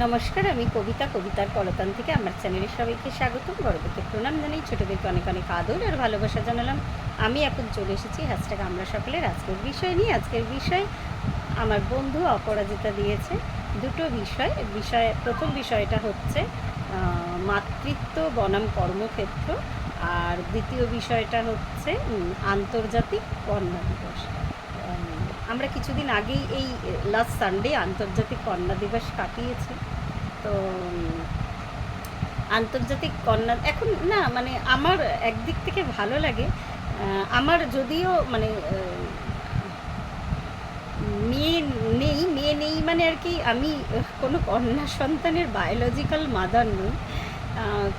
নমস্কার, আমি কবিতা কবিতার কলতান থেকে আমার চ্যানেলে সবাইকে স্বাগতম। বড়দেরকে প্রণাম জানাই, ছোটোদেরকে অনেক অনেক আদর আর ভালোবাসা জানালাম। আমি এখন চলে এসেছি হ্যাশট্যাগ আমরা সকলের আজকের বিষয় নিয়ে। আজকের বিষয় আমার বন্ধু অপরাজিতা দিয়েছে দুটো বিষয়। প্রথম বিষয়টা হচ্ছে মাতৃত্ব বনাম কর্মক্ষেত্র, আর দ্বিতীয় বিষয়টা হচ্ছে আন্তর্জাতিক কন্যা দিবস। আমরা কিছুদিন আগেই এই লাস্ট সানডে আন্তর্জাতিক কন্যা দিবস কাটিয়েছি। তো আন্তর্জাতিক কন্যা এখন না, মানে আমার একদিক থেকে ভালো লাগে। আমার যদিও মানে মেয়ে নেই মানে আর কি, আমি কোনো কন্যা সন্তানের বায়োলজিক্যাল মাদার নই,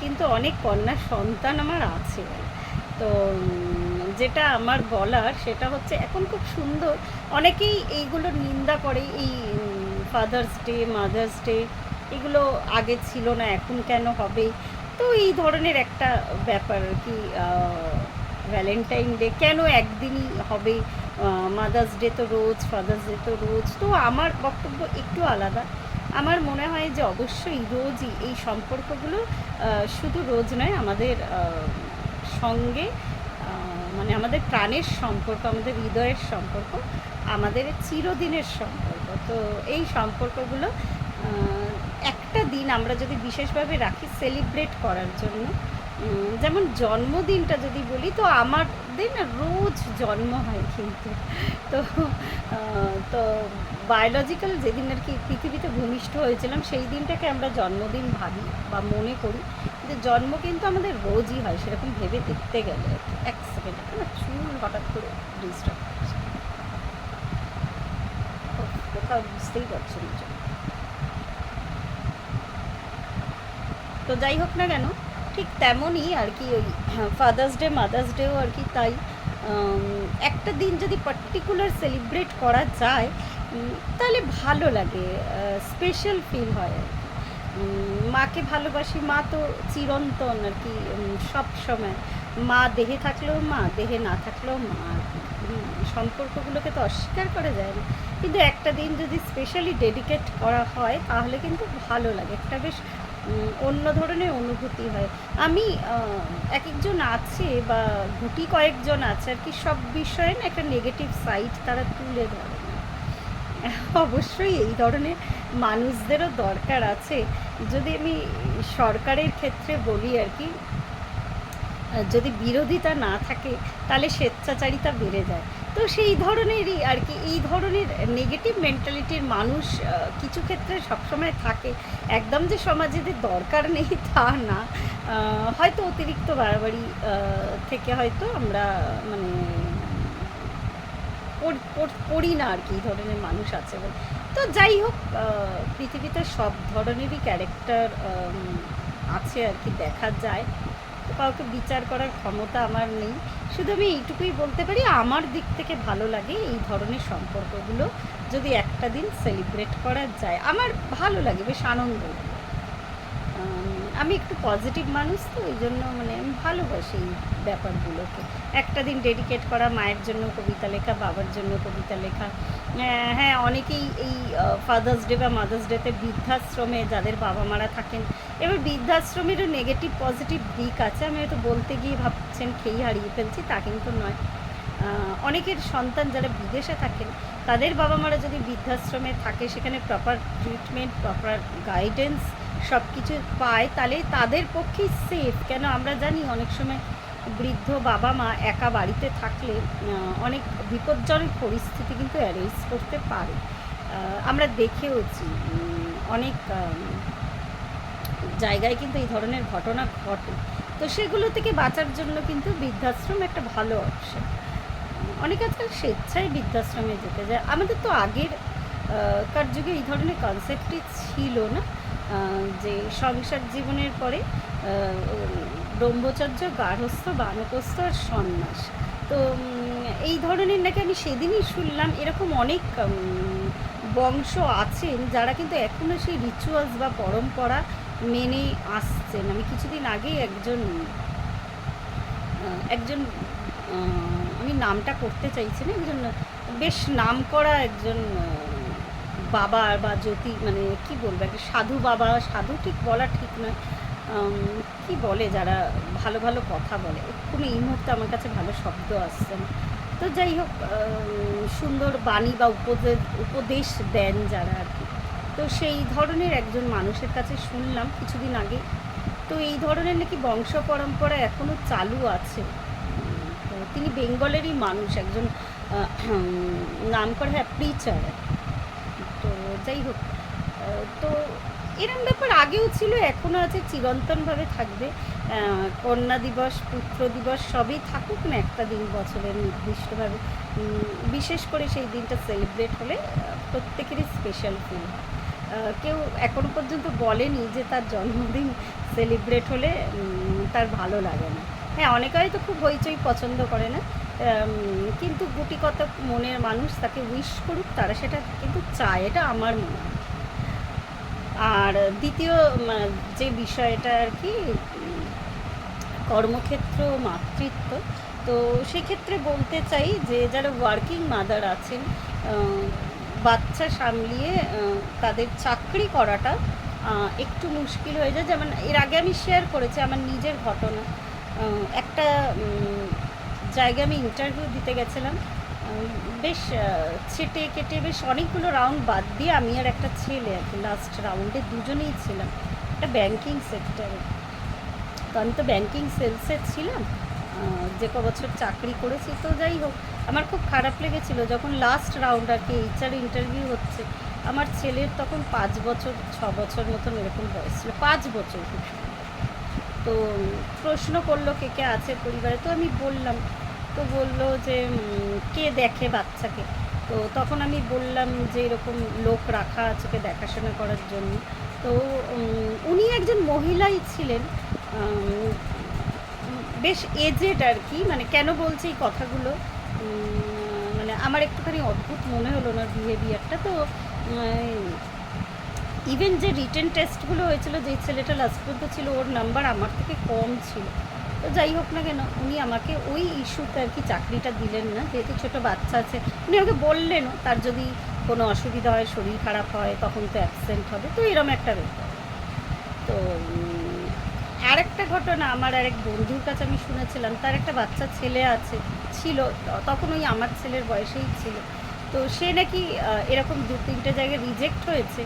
কিন্তু অনেক কন্যা সন্তান আমার আছে। তো যেটা আমার বলার সেটা হচ্ছে, এখন খুব সুন্দর অনেকেই এইগুলো নিন্দা করে, এই ফাদার্স ডে, মাদার্স ডে, এগুলো আগে ছিল না, এখন কেন হবে? তো এই ধরনের একটা ব্যাপার আর কি। ভ্যালেন্টাইন ডে কেন একদিনই হবে? মাদার্স ডে তো রোজ, ফাদার্স ডে তো রোজ। তো আমার বক্তব্য একটু আলাদা। আমার মনে হয় যে অবশ্যই রোজই এই সম্পর্কগুলো শুধু রোজ নয়, আমাদের সঙ্গে মানে আমাদের প্রাণের সম্পর্ক, আমাদের হৃদয়ের সম্পর্ক, আমাদের চিরদিনের সম্পর্ক। তো এই সম্পর্কগুলো একটা দিন আমরা যদি বিশেষভাবে রাখি সেলিব্রেট করার জন্য, যেমন জন্মদিনটা যদি বলি, তো আমাদের না রোজ জন্ম হয় কিন্তু। তো তো বায়োলজিক্যাল যেদিন আর কি পৃথিবীতে ভূমিষ্ঠ হয়েছিলাম, সেই দিনটাকে আমরা জন্মদিন ভাবি বা মনে করি, কিন্তু জন্ম কিন্তু আমাদের রোজই হয় সেরকম ভেবে দেখতে গেলে আর কি। এক সেকেন্ড, না চুল হঠাৎ করে ডিস্টার্ব করছে, কোথাও বুঝতেই পারছি না। তো যাই হোক না কেন, ঠিক তেমনই আর কি ওই ফাদার্স ডে, মাদার্স ডেও আর কি তাই। একটা দিন যদি পার্টিকুলার সেলিব্রেট করা যায়, তাহলে ভালো লাগে, স্পেশাল ফিল হয় আর কি। মাকে ভালোবাসি, মা তো চিরন্তন আর কি, সব সময়। মা দেহে থাকলেও মা, দেহে না থাকলেও মা আর কি। সম্পর্কগুলোকে তো অস্বীকার করা যায় না, কিন্তু একটা দিন যদি স্পেশালি ডেডিকেট করা হয় তাহলে কিন্তু ভালো লাগে, একটা বেশ অন্য ধরনের অনুভূতি হয়। আমি এক একজন আছে বা গুটি কয়েকজন আছে আর কি, সব বিষয়ে না একটা নেগেটিভ সাইড তারা তুলে ধরে না। অবশ্যই এই ধরনের মানুষদেরও দরকার আছে। যদি আমি সরকারের ক্ষেত্রে বলি আর কি, যদি বিরোধিতা না থাকে তাহলে স্বেচ্ছাচারিতা বেড়ে যায়। তো সেই ধরনেরই আর কি, এই ধরনের নেগেটিভ মেন্টালিটির মানুষ কিছু ক্ষেত্রে সবসময় থাকে। একদম যে সমাজেদের দরকার নেই তা না, হয়তো অতিরিক্ত বাড়াবাড়ি থেকে হয়তো আমরা মানে পড়ি না আর কি, এই ধরনের মানুষ আছে বলে। তো যাই হোক, পৃথিবীতে সব ধরনেরই ক্যারেক্টার আছে আর কি, দেখা যায়। তো কাউকে বিচার করার ক্ষমতা আমার নেই, শুধু আমি এইটুকুই বলতে পারি আমার দিক থেকে ভালো লাগে এই ধরনের সম্পর্কগুলো যদি একটা দিন সেলিব্রেট করা যায়, আমার ভালো লাগে, বেশ আনন্দ লাগে। আমি একটু পজিটিভ মানুষ, তো ওই জন্য মানে আমি ভালোবাসি এই ব্যাপারগুলোকে। একটা দিন ডেডিকেট করা, মায়ের জন্য কবিতা লেখা, বাবার জন্য কবিতা লেখা। হ্যাঁ, অনেকেই এই ফাদার্স ডে বা মাদার্স ডেতে বৃদ্ধাশ্রমে যাদের বাবা মারা থাকেন, এবার বৃদ্ধাশ্রমেরও নেগেটিভ পজিটিভ দিক আছে। আমি হয়তো বলতে গিয়ে ভাবছেন খেই হারিয়ে ফেলছি, তা কিন্তু নয়। অনেকের সন্তান যারা বিদেশে থাকেন, তাদের বাবা মারা যদি বৃদ্ধাশ্রমে থাকে, সেখানে প্রপার ট্রিটমেন্ট, প্রপার গাইডেন্স সব কিছু পায়, তাহলে তাদের পক্ষেই সেফ। কেন আমরা জানি অনেক সময় বৃদ্ধ বাবা মা একা বাড়িতে থাকলে অনেক বিপজ্জনক পরিস্থিতি কিন্তু অ্যারেঞ্জ করতে পারে। আমরা দেখেওছি অনেক জায়গায় কিন্তু এই ধরনের ঘটনা ঘটে। তো সেগুলো থেকে বাঁচার জন্য কিন্তু বৃদ্ধাশ্রম একটা ভালো অপশন। অনেকে আজকাল স্বেচ্ছায় বৃদ্ধাশ্রমে যেতে যায়। আমাদের তো আগের কার যুগে এই ধরনের কনসেপ্টই ছিল না, যে সংসার জীবনের পরে ব্রহ্মচর্য, গার্হস্থ্য, বানপ্রস্থ আর সন্ন্যাস। তো এই ধরনের নাকি আমি সেদিনই শুনলাম, এরকম অনেক বংশ আছেন যারা কিন্তু এখনও সেই রিচুয়ালস বা পরম্পরা মেনে আসছেন। আমি কিছুদিন আগেই একজন একজন আমি নামটা করতে চাইছি না, একজন বেশ নাম করা একজন বাবা বা জ্যোতি, মানে কি বলবো, একটা সাধু বাবা, সাধু ঠিক বলা ঠিক নয়, কি বলে যারা ভালো ভালো কথা বলে, কোনো এই মুহূর্তে আমার কাছে ভালো শব্দ আসছে না। তো যাই হোক, সুন্দর বাণী বা উপদেশ দেন যারা আর কি, তো সেই ধরনের একজন মানুষের কাছে শুনলাম কিছুদিন আগে। তো এই ধরনের নাকি বংশ পরম্পরা এখনও চালু আছে। তো তিনি বেঙ্গলেরই মানুষ, একজন নাম করে, হ্যাঁ, প্রিচার। তো যাই হোক, তো এরম ব্যাপার আগেও ছিল, এখনও আছে, চিরন্তনভাবে থাকবে। কন্যা দিবস, পুত্র দিবস সবই থাকুক না একটা দিন বছরের নির্দিষ্টভাবে, বিশেষ করে সেই দিনটা সেলিব্রেট হলে প্রত্যেকেরই স্পেশাল ফিল। কেউ এখনও পর্যন্ত বলেনি যে তার জন্মদিন সেলিব্রেট হলে তার ভালো লাগে না। হ্যাঁ, অনেকে হয়তো খুব হইচই পছন্দ করে না, কিন্তু গুটি কত মনের মানুষ তাকে উইশ করুক, তারা সেটা কিন্তু চায়, এটা আমার মনে হয়। আর দ্বিতীয় যে বিষয়টা আর কি, কর্মক্ষেত্র, মাতৃত্ব, তো সেক্ষেত্রে বলতে চাই যে যারা ওয়ার্কিং মাদার আছেন, বাচ্চা সামলিয়ে তাদের চাকরি করাটা একটু মুশকিল হয়ে যায়। যেমন এর আগে আমি শেয়ার করেছি আমার নিজের ঘটনা। একটা জায়গায় আমি ইন্টারভিউ দিতে গেছিলাম, বেশ ছেটে কেটে বেশ অনেকগুলো রাউন্ড বাদ দিয়ে আমি আর একটা ছেলে আর কি লাস্ট রাউন্ডে দুজনেই ছিলাম, একটা ব্যাংকিং সেক্টরে। তো আমি তো ব্যাংকিং সেলসে ছিলাম, যে ক বছর চাকরি করেছি। তো যাই হোক, আমার খুব খারাপ লেগেছিল যখন লাস্ট রাউন্ড আর কি এইচআর ইন্টারভিউ হচ্ছে, আমার ছেলের তখন 5 বছর 6 বছর মতন এরকম বয়স ছিল, 5 বছর খুব সুন্দর। তো প্রশ্ন করলো কে কে আছে পরিবারে, তো আমি বললাম, তো বললো যে কে দেখে বাচ্চাকে। তো তখন আমি বললাম যে এরকম লোক রাখা আছে ওকে দেখাশোনা করার জন্য। তো উনি একজন মহিলাই ছিলেন, বেশ এজেড আর কি। মানে কেন বলছি এই কথাগুলো, মানে আমার একটুখানি অদ্ভুত মনে হলো ওনার বিহেভিয়ারটা। তো ইভেন যে রিটেন টেস্টগুলো হয়েছিল, যেই ছেলেটা লাস্ট পর্যন্ত ছিল ওর নাম্বার আমার থেকে কম ছিল। তো যাই হোক না কেন, উনি আমাকে ওই ইস্যুতে আর কি চাকরিটা দিলেন না, যেহেতু ছোটো বাচ্চা আছে। উনি আমাকে বললেনও তার যদি কোনো অসুবিধা হয়, শরীর খারাপ হয়, তখন তো অ্যাবসেন্ট হবে। তো এরম একটা ব্যাপার। তো আরেকটা ঘটনা, আমার আরেক বন্ধুর কাছে আমি শুনেছিলাম, তার একটা বাচ্চা ছেলে ছিল, তখন ওই আমার ছেলের বয়সেই ছিল। তো সে নাকি এরকম 2-3টে জায়গায় রিজেক্ট হয়েছে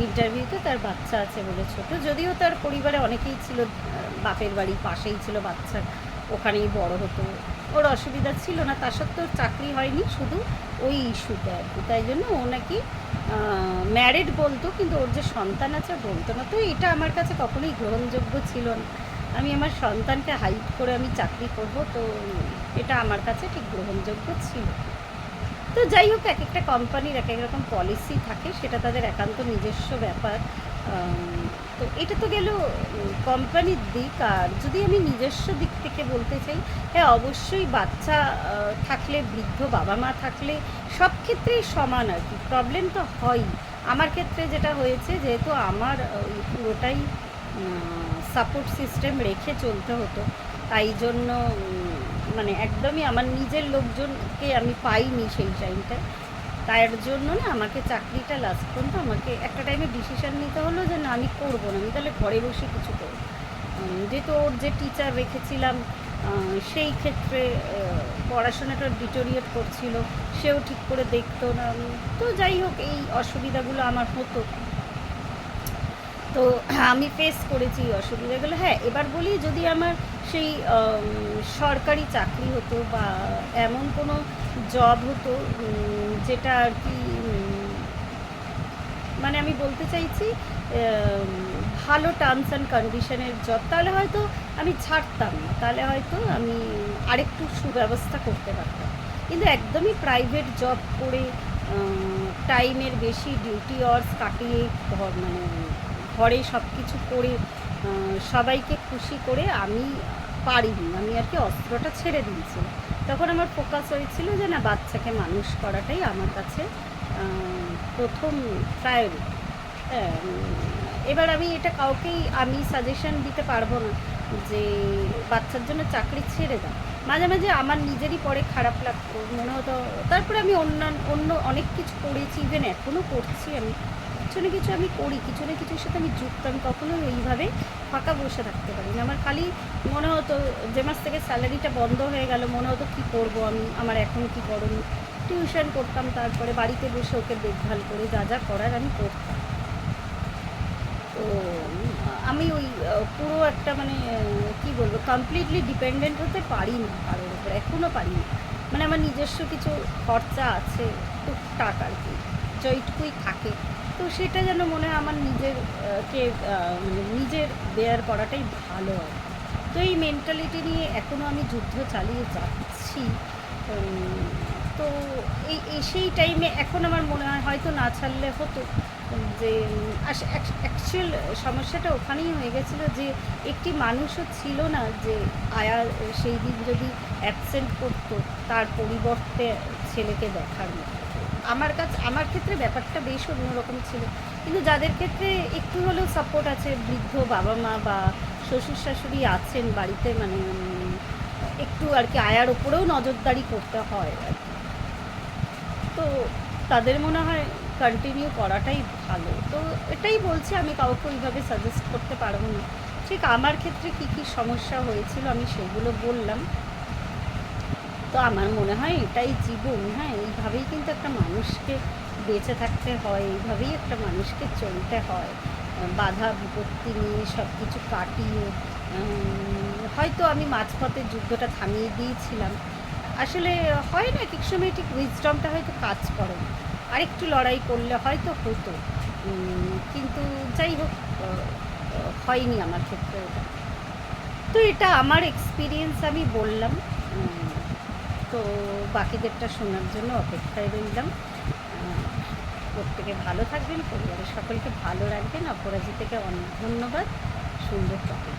ইন্টারভিউতে, তার বাচ্চা আছে বলে ছোটো, যদিও তার পরিবারে অনেকেই ছিল, বাপের বাড়ি পাশেই ছিল, বাচ্চা ওখানেই বড় হতো, ওর অসুবিধা ছিল না, তা সত্ত্বেও চাকরি হয়নি শুধু ওই ইস্যুতে আর কি। তাই জন্য ও নাকি ম্যারিড বলতো, কিন্তু ওর যে সন্তান আছে বলতো না। তো এটা আমার কাছে কখনোই গ্রহণযোগ্য ছিল না। আমি আমার সন্তানকে হাইড করে আমি চাকরি করব, তো এটা আমার কাছে ঠিক গ্রহণযোগ্য ছিল। তো যাই হোক, এক একটা কোম্পানির এক এক রকম পলিসি থাকে, সেটা তাদের একান্ত নিজস্ব ব্যাপার। তো এটা তো গেল কোম্পানির দিক। আর যদি আমি নিজস্ব দিক থেকে বলতে চাই, হ্যাঁ অবশ্যই বাচ্চা থাকলে, বৃদ্ধ বাবা মা থাকলে সব ক্ষেত্রেই সমান আর কি, প্রবলেম তো হয়ই। আমার ক্ষেত্রে যেটা হয়েছে, যেহেতু আমার পুরোটাই সাপোর্ট সিস্টেম রেখে চলতে হতো, তাই জন্য মানে একদমই আমার নিজের লোকজনকে আমি পাইনি সেই টাইমটায়। তার জন্য না আমাকে চাকরিটা লাস্ট পর্যন্ত আমাকে একটা টাইমে ডিসিশান নিতে হলো যে না, আমি করবো না, আমি তাহলে ঘরে বসে কিছু করবো। যেহেতু ওর যে টিচার রেখেছিলাম, সেই ক্ষেত্রে পড়াশোনাটা ডিটোরিয়েট করছিল, সেও ঠিক করে দেখতো না। তো যাই হোক, এই অসুবিধাগুলো আমার হতো, তো আমি ফেস করেছি অসুবিধাগুলো। হ্যাঁ, এবার বলি, যদি আমার সেই সরকারি চাকরি হতো বা এমন কোনো জব হতো যেটা আর কি, মানে আমি বলতে চাইছি ভালো টার্মস অ্যান্ড কন্ডিশনের জব, তাহলে হয়তো আমি ছাড়তাম না, তাহলে হয়তো আমি আরেকটু সুব্যবস্থা করতে পারতাম। কিন্তু একদমই প্রাইভেট জব করে টাইমের বেশি ডিউটি আওয়ার্স কাটিয়ে মানে ঘরে সব কিছু করে সবাইকে খুশি করে আমি পারিনি, আমি আর কি অস্ত্রটা ছেড়ে দিয়েছিলাম। তখন আমার ফোকাস হয়েছিল যে না, বাচ্চাকে মানুষ করাটাই আমার কাছে প্রথম প্রায়োরিটি। এবার আমি এটা কাউকেই আমি সাজেশন দিতে পারবো না যে বাচ্চার জন্য চাকরি ছেড়ে দাও। মাঝে মাঝে আমার নিজেরই পরে খারাপ লাগতো, মনে হতো। তারপরে আমি অন্য অনেক কিছু করেছি, ইভেন এখনও করছি। আমি কিছু না কিছু আমি করি, কিছু না কিছুর সাথে আমি যুক্ত। আমি কখনোই এইভাবে ফাঁকা বসে থাকতে পারি না। আমার খালি মনে হতো যে মাস থেকে স্যালারিটা বন্ধ হয়ে গেল, মনে হতো কী করবো আমি, আমার এখন কী করণীয়। টিউশন করতাম, তারপরে বাড়িতে বসে ওকে দেখভাল করে যা যা করার আমি করতাম। তো আমি ওই পুরো একটা মানে কী বলবো, কমপ্লিটলি ডিপেন্ডেন্ট হতে পারি না কারোর উপর, এখনও পারি না। মানে আমার নিজস্ব কিছু খরচা আছে, টুকটাক আর কি, যেইটুকুই থাকে। তো সেটা যেন মনে হয় আমার নিজের মানে নিজের বেয়ার করাটাই ভালো আর কি। তো এই মেন্টালিটি নিয়ে এখনও আমি যুদ্ধ চালিয়ে যাচ্ছি। উম, তো এই সেই টাইমে এখন আমার মনে হয় হয়তো না ছাড়লে হতো। যে অ্যাকচুয়াল সমস্যাটা ওখানেই হয়ে গেছিলো যে একটি মানুষও ছিল না যে আয়া সেই দিন যদি অ্যাবসেন্ট করতো তার পরিবর্তে ছেলেকে দেখার মতো। আমার ক্ষেত্রে ব্যাপারটা বেশ অন্যরকম ছিল। কিন্তু যাদের ক্ষেত্রে একটু হলেও সাপোর্ট আছে, বৃদ্ধ বাবা মা বা শ্বশুর শাশুড়ি আছেন বাড়িতে, মানে একটু আর কি আয়ার ওপরেও নজরদারি করতে হয় আর কি। তো তাদের মনে হয় কন্টিনিউ করাটাই ভালো। তো এটাই বলছি, আমি কাউকে ওইভাবে সাজেস্ট করতে পারবো না। ঠিক আমার ক্ষেত্রে কী কী সমস্যা হয়েছিল আমি সেগুলো বললাম। তো আমার মনে হয় এটাই জীবন। হ্যাঁ, এইভাবেই কিন্তু একটা মানুষকে বেঁচে থাকতে হয়, এইভাবেই একটা মানুষকে চলতে হয়, বাধা বিপত্তি নিয়ে সব কিছু কাটিয়ে। হয়তো আমি মাঝপথে যুদ্ধটা থামিয়ে দিয়েছিলাম। আসলে হয় না, এক সময় ঠিক উইজডমটা হয়তো কাজ করে না, আরেকটু লড়াই করলে হয়তো হতো। কিন্তু যাই হোক, হয়নি আমার ক্ষেত্রে ওটা। তো এটা আমার এক্সপিরিয়েন্স আমি বললাম। উম, তো বাকিদেরটা শোনার জন্য অপেক্ষায় রইলাম। প্রত্যেকে ভালো থাকবেন, পরিবারের সকলকে ভালো রাখবেন। অপরাজিতাকে অনেক ধন্যবাদ, সুন্দর টপিক।